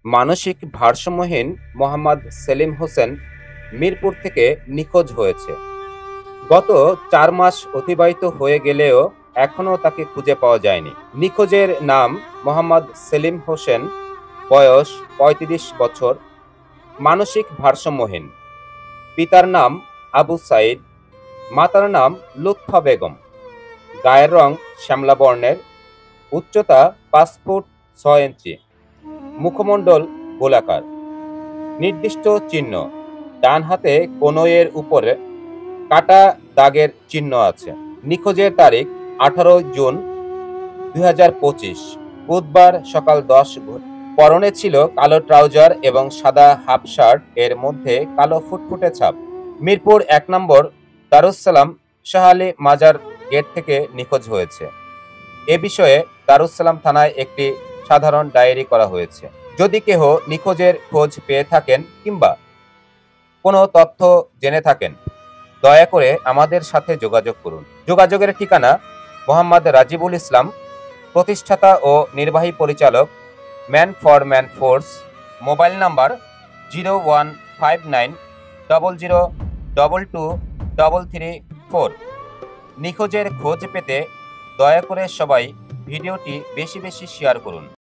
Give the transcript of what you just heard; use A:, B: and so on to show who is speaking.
A: মানসিক ভারসাম্যহীন মোহাম্মদ সেলিম হোসেন মিরপুর থেকে নিখোঁজ হয়েছে। গত ৪ মাস অতিবাহিত হয়ে গেলেও এখনও তাকে খুঁজে পাওয়া যায়নি। নিখোঁজের নাম মোহাম্মদ সেলিম হোসেন, বয়স ৩৫ বছর, মানসিক ভারসাম্যহীন। পিতার নাম আবু সাইদ, মাতার নাম লুৎফা বেগম। গায়ের রং শ্যামলা বর্ণের, উচ্চতা ৫ ফুট ৬ ইঞ্চি, মুখমণ্ডল গোলাকার। নির্দিষ্ট চিহ্ন: ডান হাতে কনুইয়ের উপরে কাটা দাগের চিহ্ন আছে। নিখোঁজের তারিখ ১৮ জুন ২০২৫, বুধবার সকাল ১০ ঘটিকায়। পরনে ছিল কালো ট্রাউজার এবং সাদা হাফ শার্ট, এর মধ্যে কালো ফুটফুটে ছাপ। মিরপুর ১ নম্বর দারুস সালাম শাহ আলী মাজার গেট থেকে নিখোঁজ হয়েছে। এ বিষয়ে দারুস সালাম থানায় একটি সাধারণ ডায়েরি করা হয়েছে। যদি কেহ নিখোঁজের খোঁজ পেয়ে থাকেন কিংবা কোনো তথ্য জেনে থাকেন, দয়া করে আমাদের সাথে যোগাযোগ করুন। যোগাযোগের ঠিকানা: মোহাম্মদ রাজিবুল ইসলাম, প্রতিষ্ঠাতা ও নির্বাহী পরিচালক, man for man force. Mobile number 015900223334। নিখোঁজের খোঁজ পেতে দয়া করে সবাই ভিডিওটি বেশি বেশি শেয়ার করুন।